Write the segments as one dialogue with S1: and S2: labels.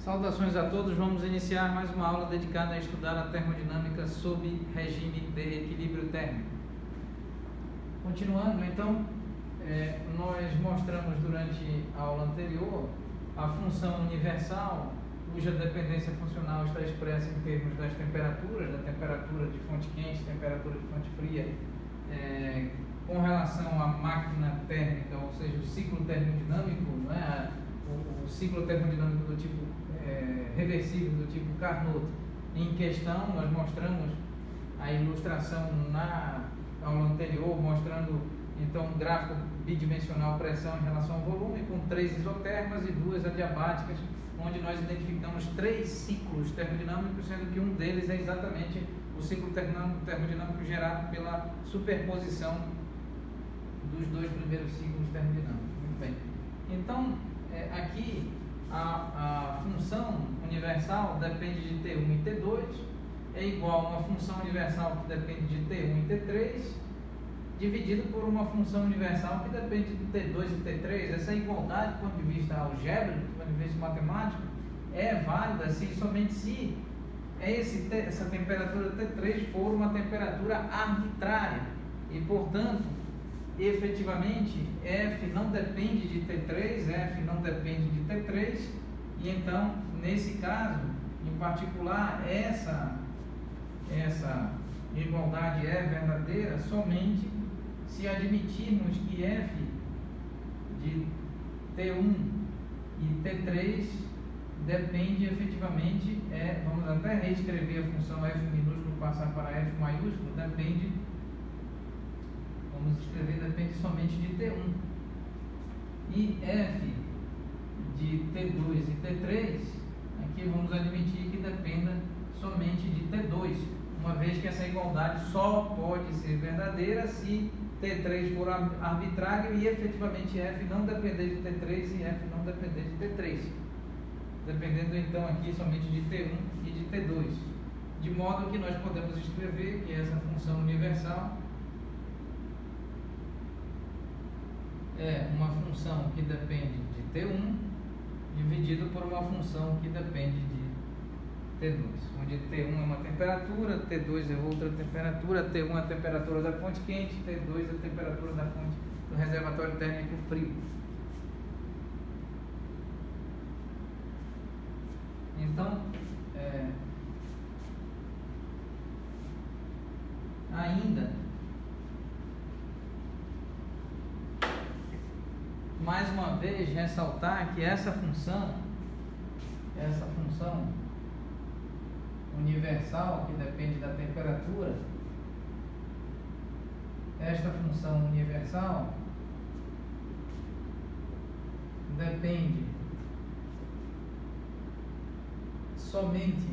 S1: Saudações a todos, vamos iniciar mais uma aula dedicada a estudar a termodinâmica sob regime de equilíbrio térmico. Continuando, então, nós mostramos durante a aula anterior a função universal, cuja dependência funcional está expressa em termos das temperaturas, da temperatura de fonte quente, temperatura de fonte fria, com relação à máquina térmica, ou seja, o ciclo termodinâmico, não é? O ciclo termodinâmico do tipo reversível, do tipo Carnot. Em questão, nós mostramos a ilustração na aula anterior, mostrando então um gráfico bidimensional pressão em relação ao volume, com 3 isotermas e 2 adiabáticas, onde nós identificamos 3 ciclos termodinâmicos, sendo que um deles é exatamente o ciclo termodinâmico gerado pela superposição dos 2 primeiros ciclos termodinâmicos. Muito bem. Então, aqui a função universal depende de T1 e T2, é igual a uma função universal que depende de T1 e T3, dividido por uma função universal que depende de T2 e T3. Essa igualdade, do ponto de vista algébrico, do ponto de vista matemático, é válida somente se essa temperatura T3 for uma temperatura arbitrária e, portanto, efetivamente F não depende de T3, F não depende de T3, e então, nesse caso, em particular, essa igualdade é verdadeira somente se admitirmos que F de T1 e T3 depende efetivamente, vamos até reescrever a função F minúsculo passar para F maiúsculo, depende somente de T1. E F de T2 e T3, aqui vamos admitir que dependa somente de T2, uma vez que essa igualdade só pode ser verdadeira se T3 for arbitrário e efetivamente F não depender de T3 e F não depender de T3, dependendo então aqui somente de T1 e de T2, de modo que nós podemos escrever que essa função universal é uma função que depende de T1 dividido por uma função que depende de T2, onde T1 é uma temperatura, T2 é outra temperatura, T1 é a temperatura da fonte quente, T2 é a temperatura da fonte do reservatório térmico frio. Então, ainda mais uma vez ressaltar que essa função universal que depende da temperatura, esta função universal depende somente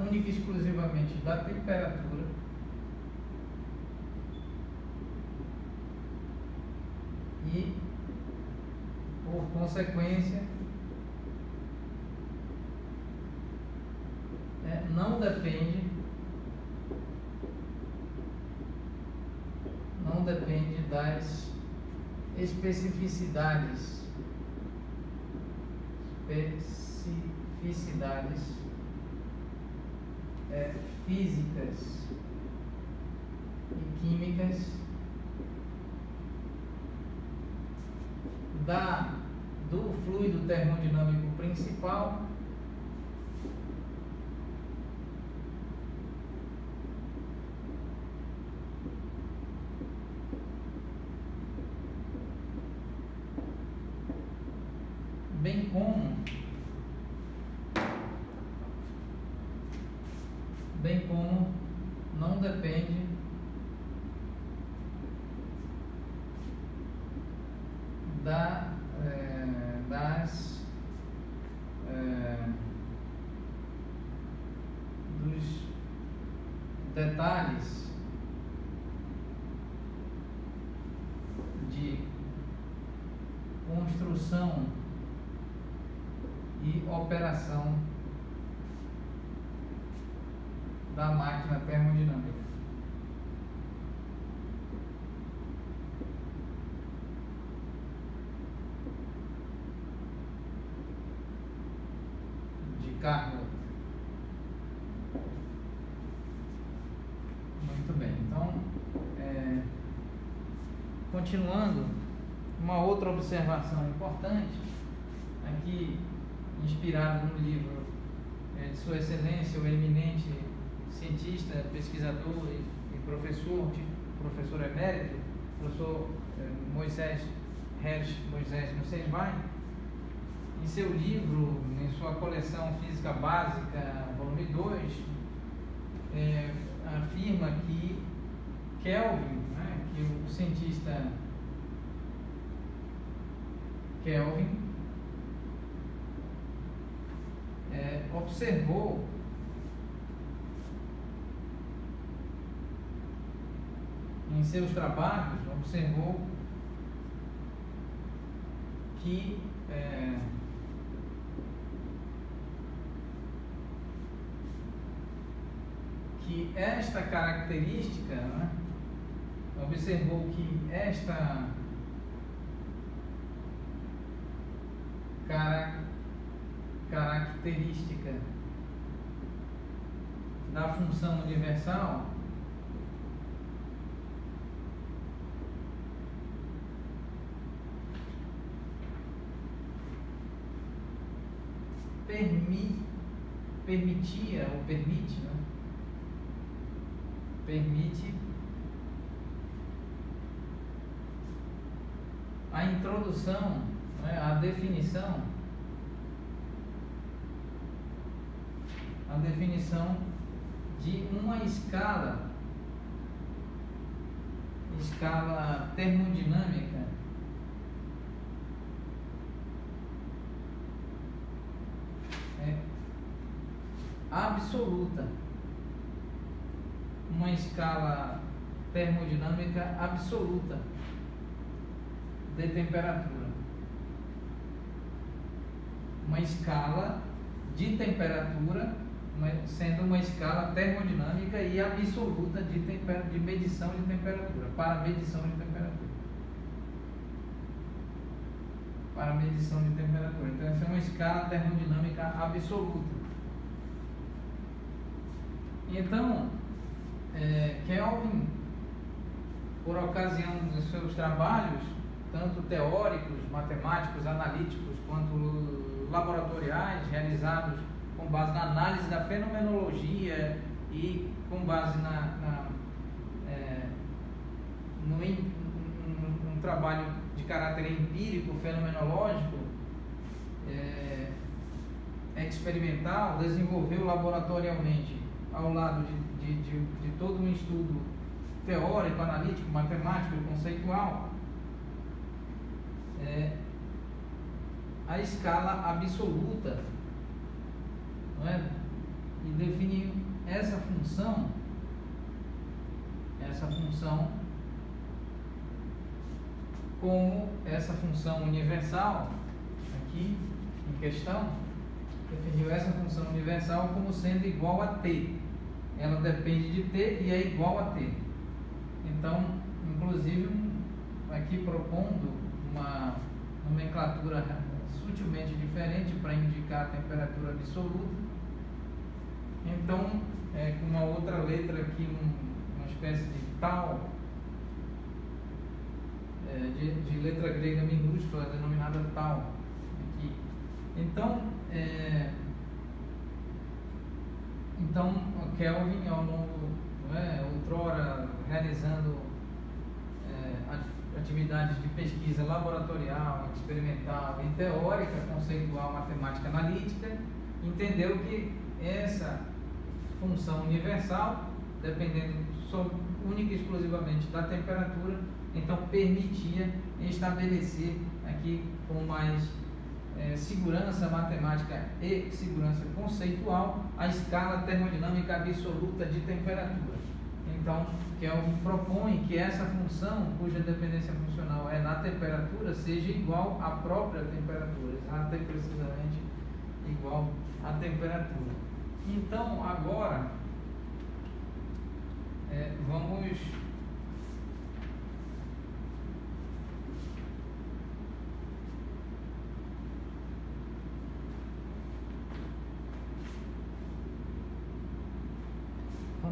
S1: única e exclusivamente da temperatura e, por consequência, não depende das especificidades físicas e químicas do fluido termodinâmico principal bem como não depende dos detalhes de construção e operação da máquina termodinâmica. Carnot. Muito bem, então, continuando, uma outra observação importante, aqui inspirada no livro de Sua Excelência, o eminente cientista, pesquisador e professor emérito, professor Moisés Hersh Moisés Nussenswein, em seu livro, em sua coleção Física Básica, volume 2, afirma que Kelvin, né, que o cientista Kelvin observou em seus trabalhos, que esta característica, né, observou que esta característica da função universal permitia ou permite, né? Permite a introdução, né, a definição de uma escala termodinâmica absoluta, uma escala termodinâmica absoluta de temperatura, uma escala de temperatura, sendo uma escala termodinâmica e absoluta de medição de temperatura, para medição de temperatura. Então, essa é uma escala termodinâmica absoluta. Então, Kelvin, por ocasião dos seus trabalhos, tanto teóricos, matemáticos, analíticos, quanto laboratoriais, realizados com base na análise da fenomenologia e com base num trabalho de caráter empírico, fenomenológico, experimental, desenvolveu laboratorialmente, ao lado de todo um estudo teórico, analítico, matemático, conceitual, a escala absoluta, não é? E definiu essa função como essa função universal, aqui em questão, definiu essa função universal como sendo igual a t. Ela depende de t e é igual a t. Então, inclusive, aqui propondo uma nomenclatura sutilmente diferente para indicar a temperatura absoluta. Então, com uma outra letra aqui, uma espécie de tau, de letra grega minúscula, denominada tau. Aqui. Então, Kelvin, ao longo, outrora, realizando atividades de pesquisa laboratorial, experimental e teórica, conceitual, matemática, analítica, entendeu que essa função universal, dependendo única e exclusivamente da temperatura, então permitia estabelecer aqui com mais segurança matemática e segurança conceitual a escala termodinâmica absoluta de temperatura. Então, Kelvin propõe que essa função, cuja dependência funcional é na temperatura, seja igual à própria temperatura, exata e precisamente igual à temperatura. Então, agora, vamos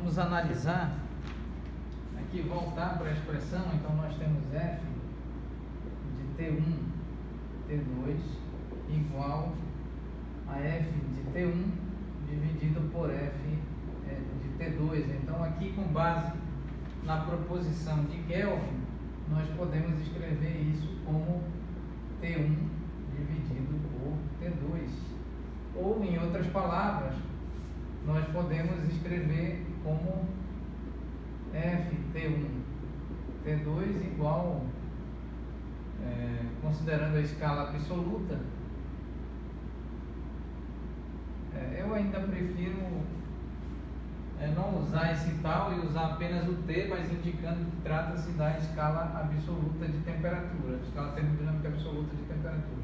S1: Vamos analisar, aqui voltar para a expressão. Então nós temos f de T1, T2 igual a f de T1 dividido por f de T2. Então aqui, com base na proposição de Kelvin, nós podemos escrever isso como T1 dividido por T2. Ou, em outras palavras, nós podemos escrever como f T1 T2 igual, considerando a escala absoluta, eu ainda prefiro não usar esse tal e usar apenas o T, mas indicando que trata-se da escala absoluta de temperatura, escala termodinâmica absoluta de temperatura.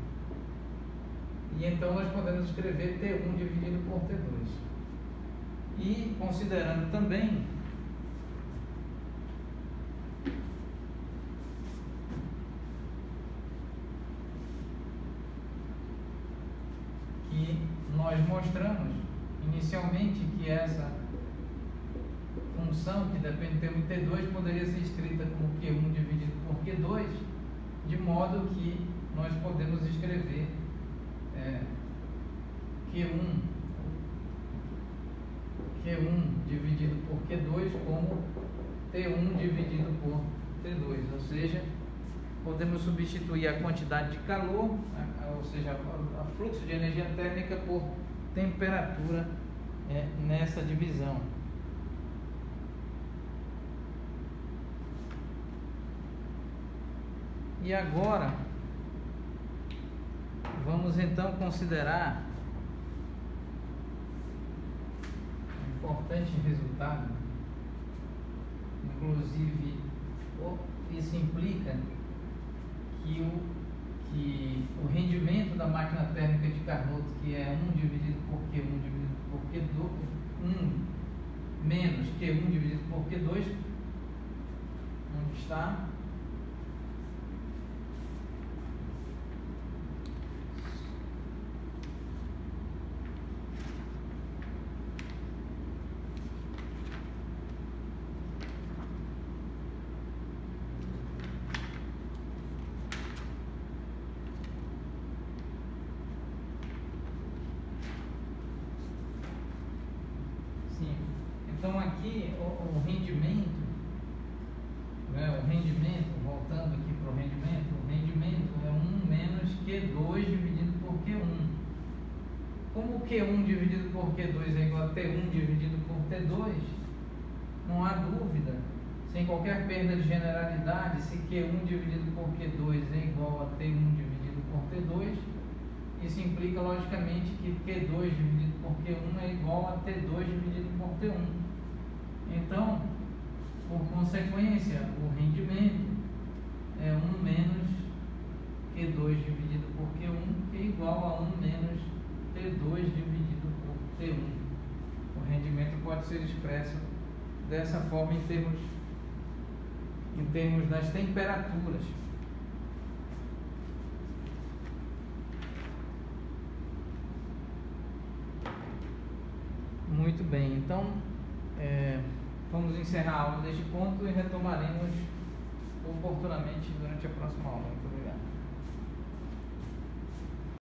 S1: E então nós podemos escrever T1 dividido por T2. E considerando também que nós mostramos inicialmente que essa função que depende de T1 e T2 poderia ser escrita como Q1 dividido por Q2, de modo que nós podemos escrever Q1 dividido por Q2 como T1 dividido por T2, ou seja, podemos substituir a quantidade de calor, ou seja, o fluxo de energia térmica, por temperatura nessa divisão. E agora vamos então considerar um importante resultado. Inclusive, isso implica que o rendimento da máquina térmica de Carnot, que é 1 dividido por Q1 dividido por Q2, 1 menos Q1 dividido por Q2, onde está? Então aqui o rendimento, voltando aqui para o rendimento é 1 menos Q2 dividido por Q1. Como Q1 dividido por Q2 é igual a T1 dividido por T2, não há dúvida, sem qualquer perda de generalidade, se Q1 dividido por Q2 é igual a T1 dividido por T2, isso implica logicamente que Q2 dividido por Q1 é igual a T2 dividido por T1. Então, por consequência, o rendimento é 1 menos Q2 dividido por Q1, que é igual a 1 menos T2 dividido por T1. O rendimento pode ser expresso dessa forma em termos das temperaturas. Muito bem, então vamos encerrar a aula deste ponto e retomaremos oportunamente durante a próxima aula. Muito obrigado.